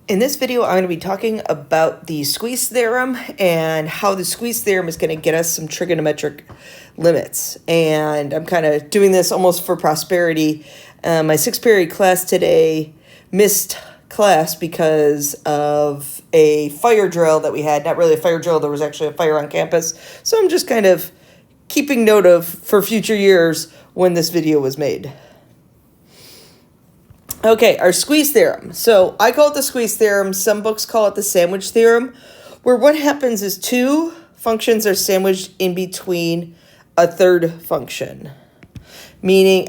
In this video, I'm going to be talking about the squeeze theorem and how the squeeze theorem is going to get us some trigonometric limits. And I'm kind of doing this almost for prosperity. My sixth period class today missed class because of a fire drill that we had. Not really a fire drill, there was actually a fire on campus. So I'm just kind of keeping note of for future years when this video was made. Okay, our squeeze theorem. So I call it the squeeze theorem. Some books call it the sandwich theorem, where what happens is two functions are sandwiched in between a third function. There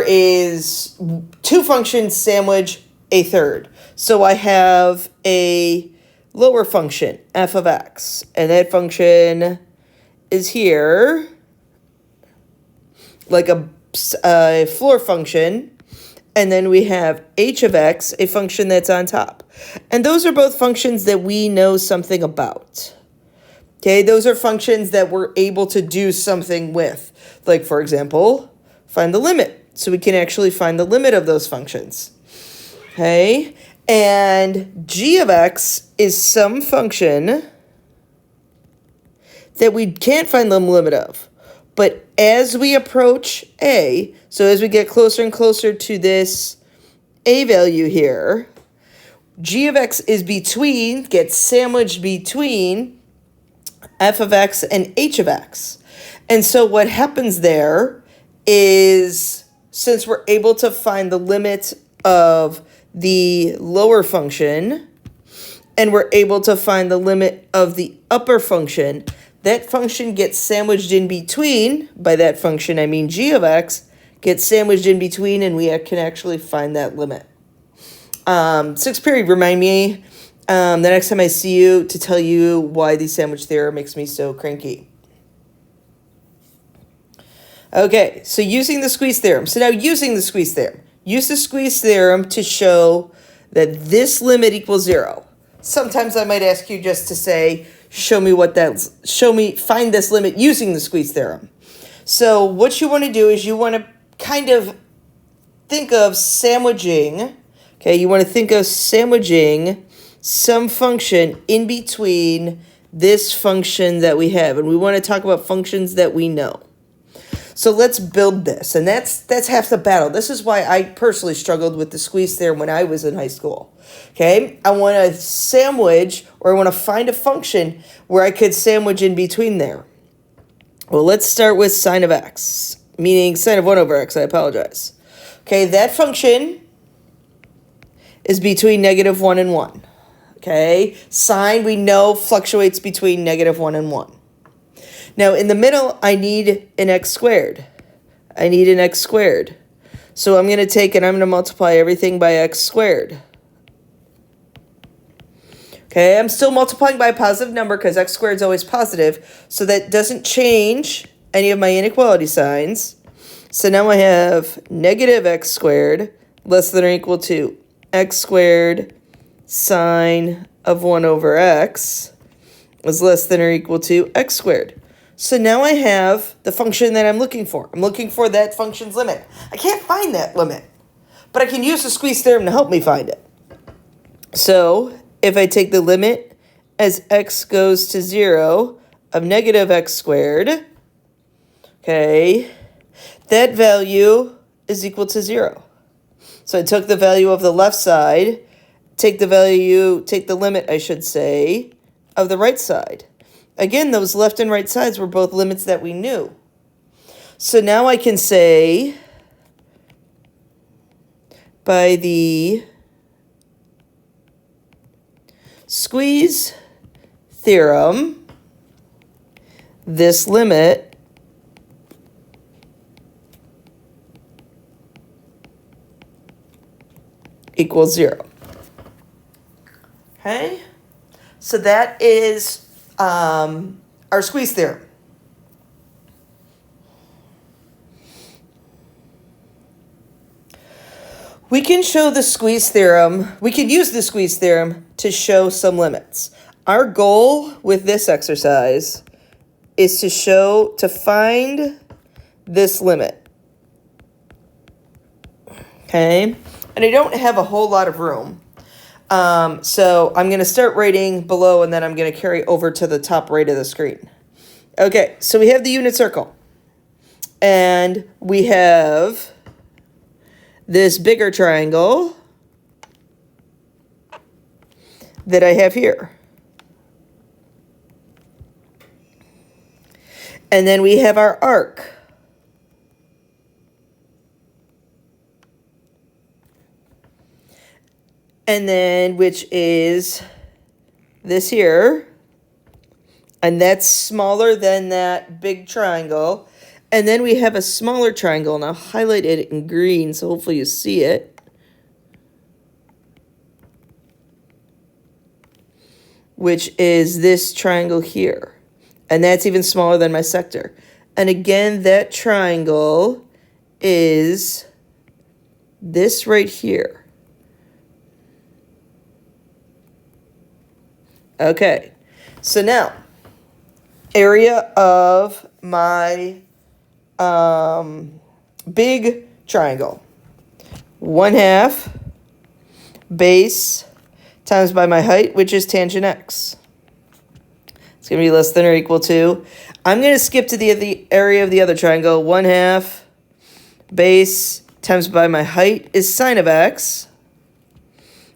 is two functions sandwich a third. So I have a lower function, f of x, and that function is here, like a floor function. And then we have h of x, a function that's on top. And those are both functions that we know something about. Okay, those are functions that we're able to do something with. Like, for example, find the limit. So we can actually find the limit of those functions. Okay, and g of x is some function that we can't find the limit of. But as we approach a, so as we get closer and closer to this a value here, g of x is gets sandwiched between f of x and h of x. And so what happens there is, since we're able to find the limit of the lower function, and we're able to find the limit of the upper function, that function gets sandwiched in between. By that function, I mean g of x gets sandwiched in between, and we can actually find that limit. Sixth period, remind me the next time I see you to tell you why the sandwich theorem makes me so cranky. Okay, so using the squeeze theorem. So now using the squeeze theorem. Use the squeeze theorem to show that this limit equals 0. Sometimes I might ask you just to say, find this limit using the squeeze theorem. So what you want to do is you want to kind of think of sandwiching, okay, you want to think of sandwiching some function in between this function that we have. And we want to talk about functions that we know. So let's build this, and that's half the battle. This is why I personally struggled with the squeeze theorem when I was in high school. Okay, I want to sandwich, or I want to find a function where I could sandwich in between there. Well, let's start with sine of x, meaning sine of 1 over x, I apologize. Okay, that function is between negative 1 and 1. Okay, sine, we know, fluctuates between negative 1 and 1. Now, in the middle, I need an x squared. I need an x squared. So I'm going to take and I'm going to multiply everything by x squared. Okay, I'm still multiplying by a positive number because x squared is always positive. So that doesn't change any of my inequality signs. So now I have negative x squared less than or equal to x squared sine of 1 over x is less than or equal to x squared. So now I have the function that I'm looking for. I'm looking for that function's limit. I can't find that limit, but I can use the squeeze theorem to help me find it. So if I take the limit as x goes to 0 of negative x squared, okay, that value is equal to 0. So I took the value of the left side, take the limit, I should say, of the right side. Again, those left and right sides were both limits that we knew. So now I can say, by the squeeze theorem, this limit equals 0. Okay? So that is our squeeze theorem. We can use the squeeze theorem to show some limits. Our goal with this exercise is to find this limit. Okay? and I don't have a whole lot of room. So I'm going to start writing below, and then I'm going to carry over to the top right of the screen. Okay, so we have the unit circle. And we have this bigger triangle that I have here. And then we have our arc. And then, which is this here. And that's smaller than that big triangle. And then we have a smaller triangle, and I'll highlight it in green, so hopefully you see it. Which is this triangle here. And that's even smaller than my sector. And again, that triangle is this right here. Okay, so now, area of my big triangle. 1/2 base times by my height, which is tangent x. It's going to be less than or equal to. I'm going to skip to the area of the other triangle. 1/2 base times by my height is sine of x.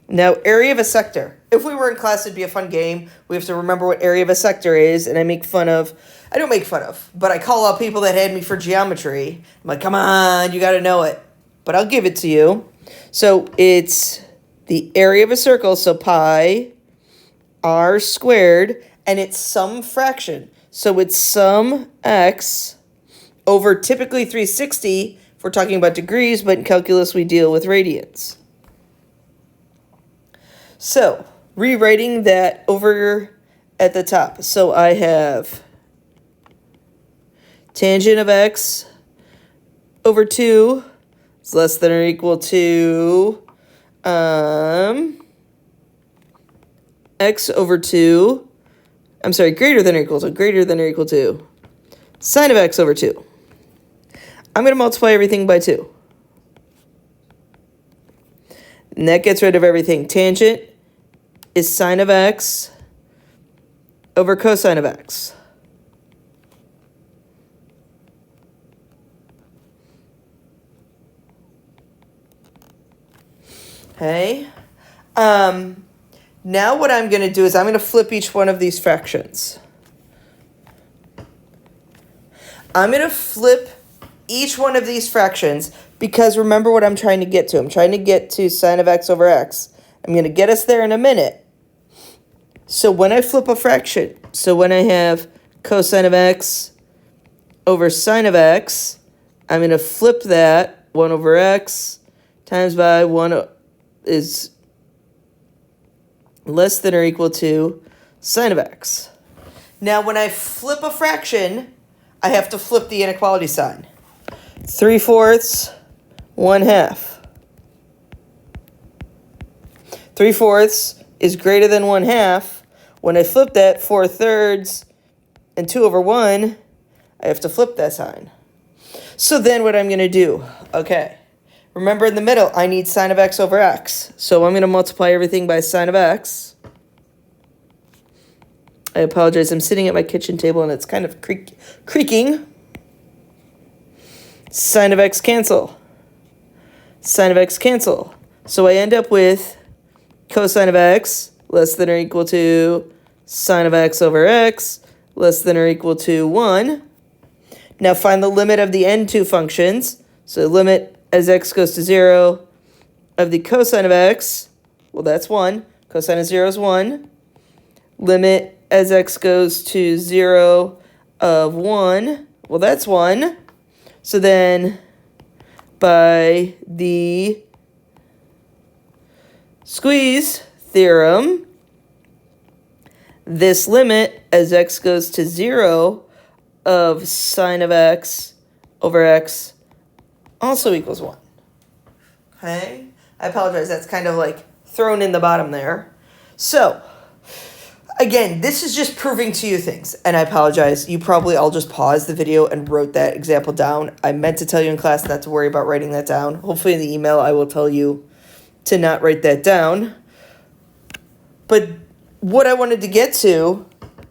Now, area of a sector. If we were in class, it'd be a fun game. We have to remember what area of a sector is, and I don't make fun of, but I call out people that had me for geometry. I'm like, come on, you got to know it. But I'll give it to you. So it's the area of a circle, so pi r squared, and it's some fraction. So it's some x over typically 360 if we're talking about degrees, but in calculus we deal with radians. So, rewriting that over at the top. So I have tangent of x over 2 is less than or equal to x over 2. I'm sorry, greater than or equal to sine of x over 2. I'm going to multiply everything by 2. And that gets rid of everything. Tangent is sine of x over cosine of x. Okay. Now what I'm going to do is I'm going to flip each one of these fractions. I'm going to flip each one of these fractions because remember what I'm trying to get to. I'm trying to get to sine of x over x. I'm going to get us there in a minute. So when I flip a fraction, so when I have cosine of x over sine of x, I'm going to flip that 1 over x times by 1 is less than or equal to sine of x. Now when I flip a fraction, I have to flip the inequality sign. 3/4, 1/2. 3/4 is greater than 1/2. When I flip that 4/3 and 2 over 1, I have to flip that sign. So then what I'm going to do, okay, remember in the middle, I need sine of x over x. So I'm going to multiply everything by sine of x. I apologize, I'm sitting at my kitchen table and it's kind of creaking. Sine of x cancel. Sine of x cancel. So I end up with cosine of x less than or equal to sine of x over x less than or equal to 1. Now find the limit of the end two functions. So limit as x goes to 0 of the cosine of x, well that's 1. Cosine of 0 is 1. Limit as x goes to 0 of 1, well that's 1. So then by the squeeze theorem, this limit as x goes to 0 of sine of x over x also equals 1. Okay? I apologize, that's kind of like thrown in the bottom there. So, again, this is just proving to you things, and I apologize. You probably all just paused the video and wrote that example down. I meant to tell you in class not to worry about writing that down. Hopefully in the email I will tell you to not write that down. But what I wanted to get to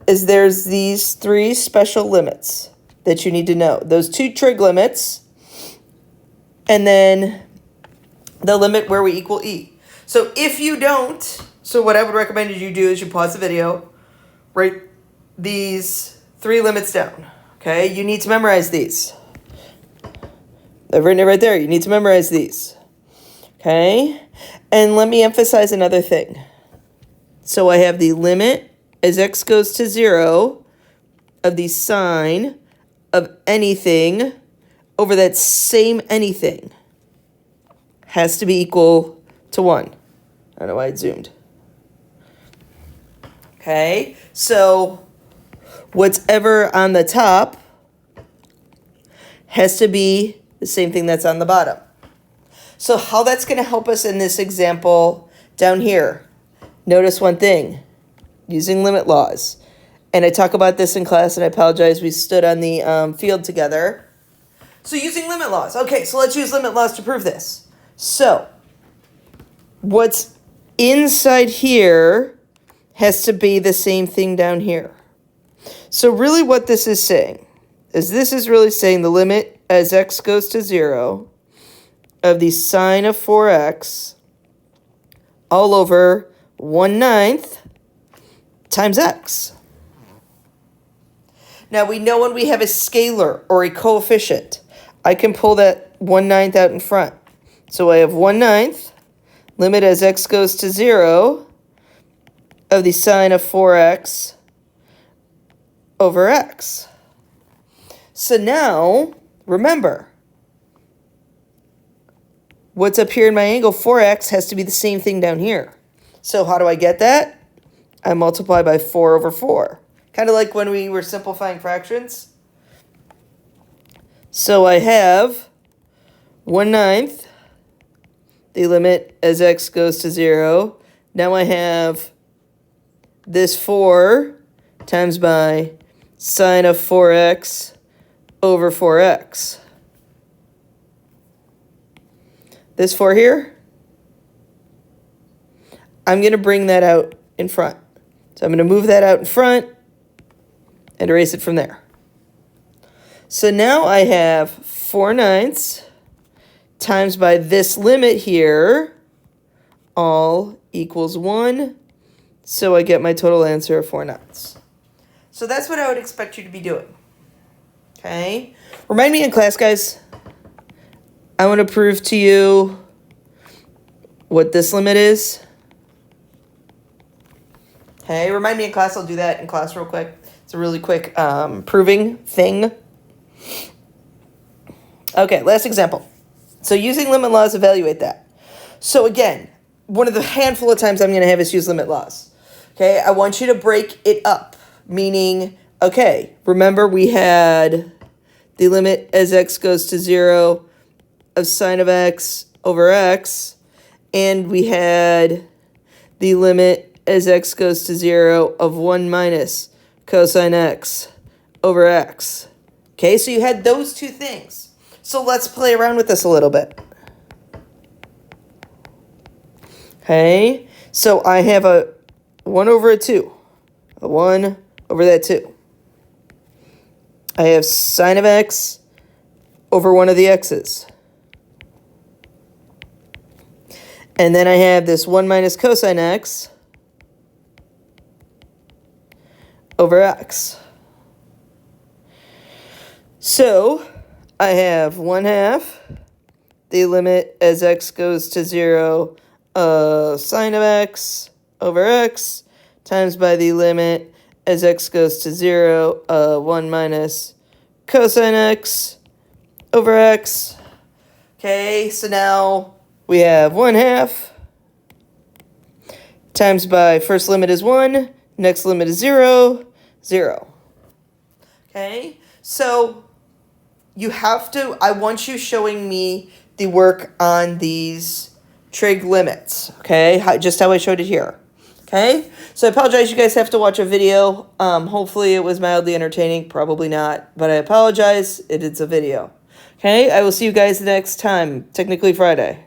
is there's these three special limits that you need to know. Those two trig limits, and then the limit where we equal e. So if you don't, so what I would recommend you do is you pause the video, write these three limits down. Okay, you need to memorize these. I've written it right there. You need to memorize these. Okay, and let me emphasize another thing. So I have the limit as x goes to 0 of the sine of anything over that same anything has to be equal to 1. I don't know why it zoomed. Okay, so what's ever on the top has to be the same thing that's on the bottom. So how that's going to help us in this example down here. Notice one thing, using limit laws. And I talk about this in class, and I apologize, we stood on the field together. So using limit laws. Okay, so let's use limit laws to prove this. So what's inside here has to be the same thing down here. So really what this is saying is this is really saying the limit as x goes to 0 of the sine of 4x all over 1/9 times x. Now we know when we have a scalar or a coefficient, I can pull that 1/9 out in front. So I have 1/9 limit as x goes to 0 of the sine of 4x over x. So now, remember, what's up here in my angle, 4x, has to be the same thing down here. So how do I get that? I multiply by 4 over 4. Kind of like when we were simplifying fractions. So I have 1/9, the limit as x goes to 0. Now I have this 4 times by sine of 4x over 4x. This 4 here, I'm going to bring that out in front. So I'm going to move that out in front and erase it from there. So now I have 4/9 times by this limit here, all equals 1. So I get my total answer of 4/9. So that's what I would expect you to be doing. Okay? Remind me in class, guys. I want to prove to you what this limit is. Okay, remind me in class. I'll do that in class real quick. It's a really quick proving thing. Okay, last example. So using limit laws, evaluate that. So again, one of the handful of times I'm going to have us use limit laws. Okay, I want you to break it up. Meaning, okay, remember we had the limit as x goes to 0 of sine of x over x, and we had the limit as x goes to 0 of 1 minus cosine x over x. Okay, so you had those two things. So let's play around with this a little bit. Okay, so I have a 1 over a 2, a 1 over that 2. I have sine of x over one of the x's. And then I have this 1 minus cosine x over x. So I have 1/2 the limit as x goes to 0 of sine of x over x times by the limit as x goes to 0 of 1 minus cosine x over x. Okay, so now we have 1/2 times by first limit is 1, next limit is 0, 0. Okay, so you have to, I want you showing me the work on these trig limits, okay, just how I showed it here. Okay, so I apologize, you guys have to watch a video. Hopefully it was mildly entertaining, probably not, but I apologize, it's a video. Okay, I will see you guys next time, technically Friday.